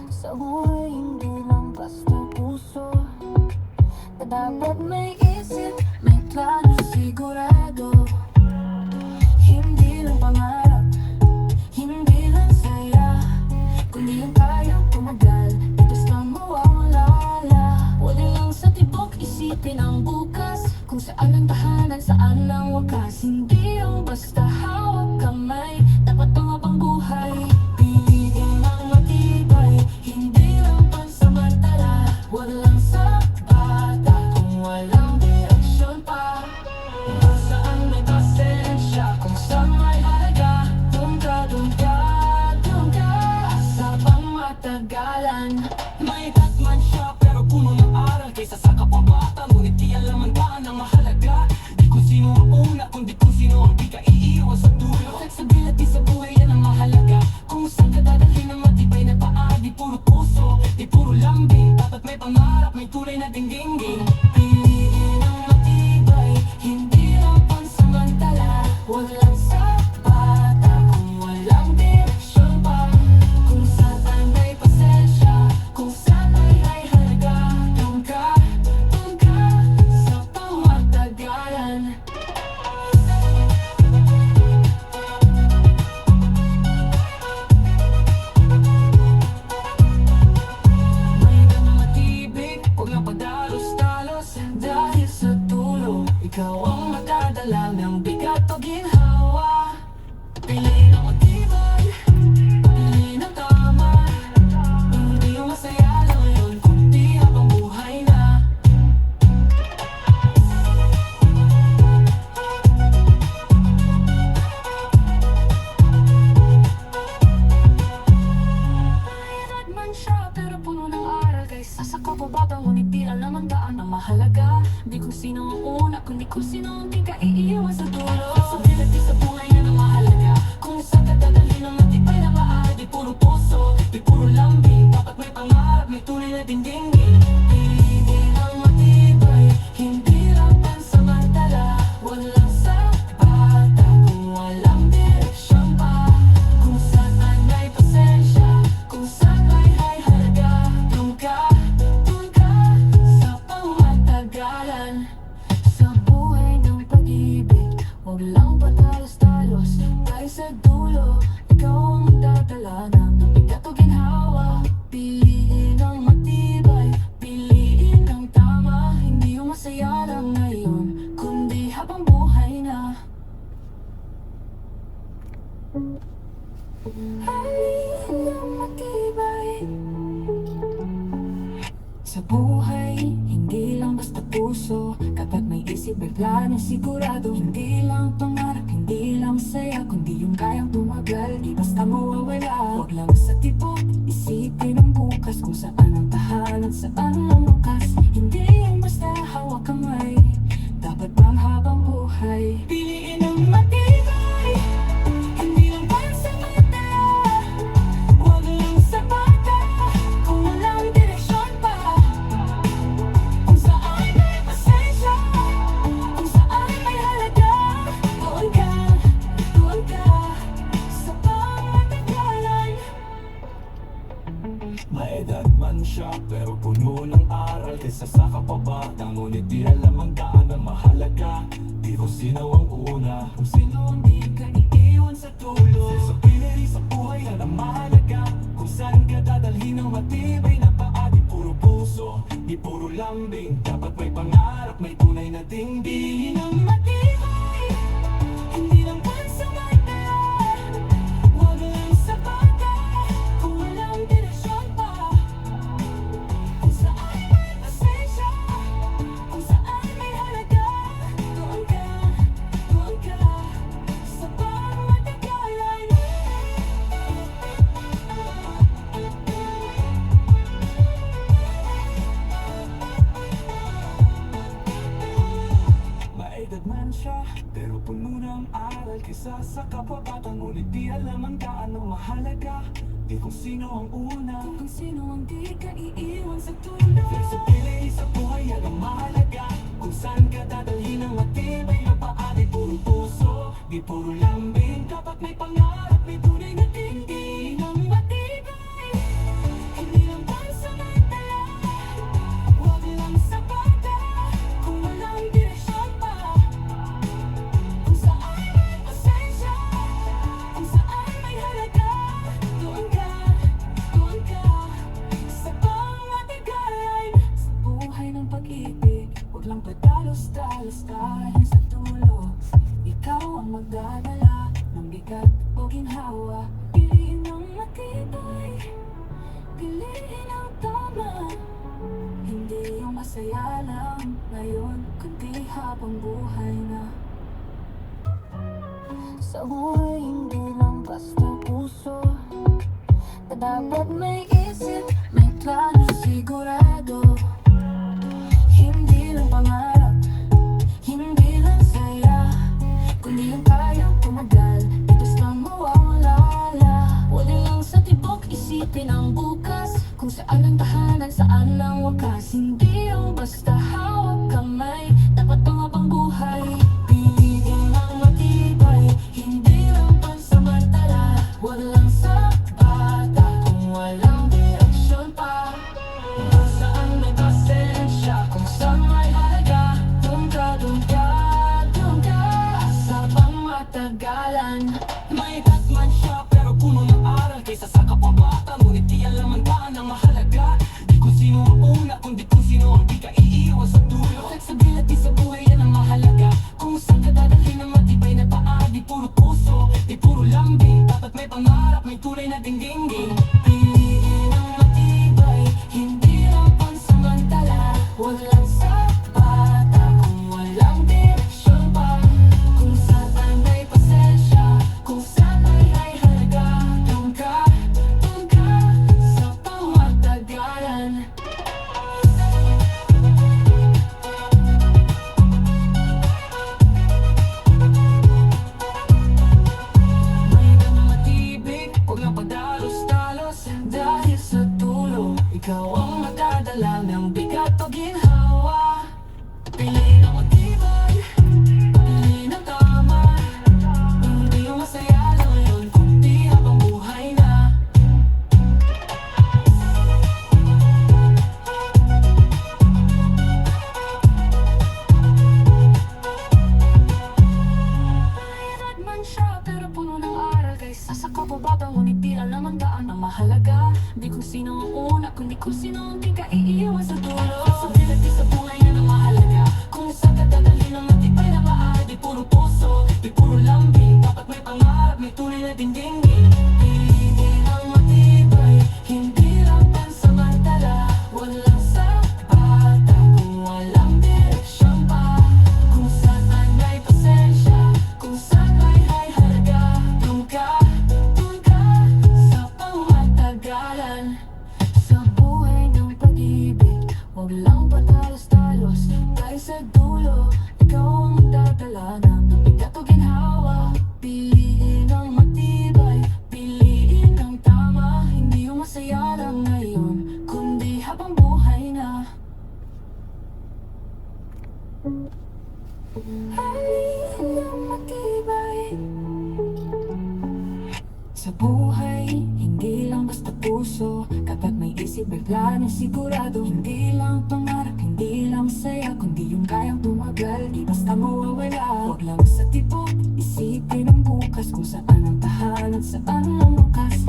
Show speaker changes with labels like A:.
A: Sa buhay hindi lang basta puso, na dapat may isip, may plano sigurado. Hindi lang pangarap, hindi lang saya, kundi yung kayang tumagal, itas kang mawawala. Wala lang sa tibok, isipin ang bukas, kung saan ang tahanan, saan ang wakas. Hindi yung basta hawak kamay, dapat pangabang buhay. Piliin ang matibay, hindi lang pansamantala. Walang sa bata kung walang direksyon pa. Kung saan may pasensya, kung saan may halaga. Doon ka, doon ka, doon ka, sa pangmatagalan. May tatman siya pero puno ng aral, kaysa sa kapabata, ngunit di alam ang daan ang mahalaga. Di kung sino ang una, kundi kung sino ang di ka iiwan sa dulo. Flexibility sa buhay, yan ang mahalaga. Kung saan ka dadalhin ng matibay na paa, di puro puso, di puro lambing. Dapat may pangarap, may tunay na dingdingin. Piliin ang matibay, hindi lang pansamantala. Walang sa bata kung walang direksyon pa. Kung saan may pasensya, kung saan may halaga. Doon ka sa pangmatagalan. May ganang matibig, huwag lang padalos-dalos. Dahil sa dulo, ikaw ang magdadala ng bigat o ginhawa. Piliin ang matibay, piliin ang tama. Hindi yung masaya lang ngayon, kundi habang buhay na. Mahirap man siya pero puno ng aral, kaysa sa kababata, ngunit di alam ang daan ang mahalaga. Di kung sino ang una, kundi kung sino ang di ka iiwan sa dulo. Flexibility sa buhay, yan ang mahalaga. Kung saan ka dadalhin ng matibay na paa, di puro puso, di puro lambing. Dapat may pangarap, may tunay na dingdingin. Piliin ang matibay, hindi lang pansamantala. Walang sa bata kung walang direksyon pa. Kung saan may pasensya, kung saan may halaga. Doon ka sa pangmatagalan. Sa buhay ng pag-ibig, huwag lang patalos-talos. Dahil sa dulo, ikaw ang magdadala ng bigat o ginhawa. Piliin ang matibay, piliin ang tama. Hindi yung masaya lang ngayon, kundi habang buhay na. Piliin ang matibay. Sa buhay, hindi lang basta puso, kapag may isip, may plano sigurado. Hindi lang pangarap, hindi lang saya, kundi yung kayang tumagal, di basta mawawala. Huwag lang sa tibok, isipin ang bukas, kung saan ang tahanan, saan ang wakas. Hindi yung basta hawak kamay, dapat pang habang buhay. Piliin ang matibay, hindi lang pansamantala. Huwag lang sa bata kung walang direksyon pa. Kung saan may pasensya, kung saan may halaga. Doon ka sa pangmatagalan.
B: Maedad man siya pero puno ng aral, kaysa sa kapabata, ngunit di alam ang daan ang mahalaga. Di kung sino ang una, kung sino ang di ka iiwan sa dulo. Flexibility sa buhay, yan ang mahalaga. Kung saan ka dadalhin ng matibay na paa, di puro puso, di puro lambing. Dapat may pangarap, may tunay na dingding.
A: Ang matibay, hindi lang pansamantala. Huwag lang sa bata kung walang direksyon pa. Kung saan may pasensya, kung saan may halaga. Doon ka sa pangmatagalan.
B: Maedad man siya pero puno ng aral, kaysa sa kapabata, ngunit di alam ang daan ang mahalaga. Di kung sino ang una,
A: Kung sino ang di ka iiwan sa dulo.
B: flexibility sa buhay, yan ang mahalaga. Kung saan ka dadalhin ng matibay na paa, di puro puso, di puro lambing. Dapat may pangarap, may tunay na dingding.
A: Ang matibay, masaya lang ngayon, kundi habang buhay na. Sa buhay hindi lang basta puso, na dapat may isip, may plano, sigurado. Hindi lang pangarap, hindi lang saya, kundi yung kayang tumagal, di basta mawawala. Wala lang sa tibok, isipin ang bukas, kung saan ang tahanan, saan ang wakas. Hindi yung basta hawak kamay, dapat pangabang buhay. Piliin ang matibay, hindi lang pansamantala. Walang sa bata kung walang direksyon pa. Kung saan may pasensya, kung saan may halaga. Doon ka sa pangmatagalan.
B: May man siya pero puno ng aral kaysa sa kapabata. Ngunit di alam ang daan ang mahalaga. Di kung sino ang una, kundi kung sino ang di ka iiwan sa dulo. Flexibility sa buhay yan ang mahalaga. Kung saan ka dadalhin ng matibay na paa. Di puro puso, di puro lambing. Dapat may pangarap, may tunay na dingdingin.
A: Piliin ang matibay, hindi lang pansamantala. Walang sa bata kung walang direksyon pa. Kung saan may pasensya, kung saan may halaga. Doon ka sa pangmatagalan.
B: May na matibig, huwag lang padalos-dalos. Dahil sa dulo, ikaw ang magdadala ng bigat o ginhawa. Piliin ang matibay, piliin ang tama. Hindi yung masaya lang ngayon, kundi habang buhay na.
A: Mahirap man siya pero puno ng aral, kaysa sa kababata ngunit di alam ang daan ang mahalaga. Di kung sino ang una, kundi kung sino ang di ka iiwan sa dulo.
B: Flexibility sa buhay yan ang mahalaga. Kung saan ka dadalhin ng matibay na paa. Di puro puso, di puro lambing. Dapat may pangarap, may tunay na dingdingin.
A: Piliin ang matibay, hindi lang pansamantala. Walang sa bata kung walang direksyon pa. Kung saan may pasensya, kung saan may halaga. Doon ka sa pangmatagalan. Sa buhay ng pag-ibig, huwag lang patalos-talos. Dahil sa dulo, ikaw ang magdadala ng bigat o ginhawa. Piliin ang matibay, piliin ang tama. Hindi yung masaya lang ngayon, kundi habang buhay na. Piliin ang matibay. Sa buhay, hindi lang basta puso. Kapag may isip, may plano, sigurado. Hindi lang pangarap, hindi lang saya, kundi yung kayang tumagal, di basta mawawala. Huwag lang sa tibok, isipin ang bukas, kung saan ang tahanan, saan ang wakas.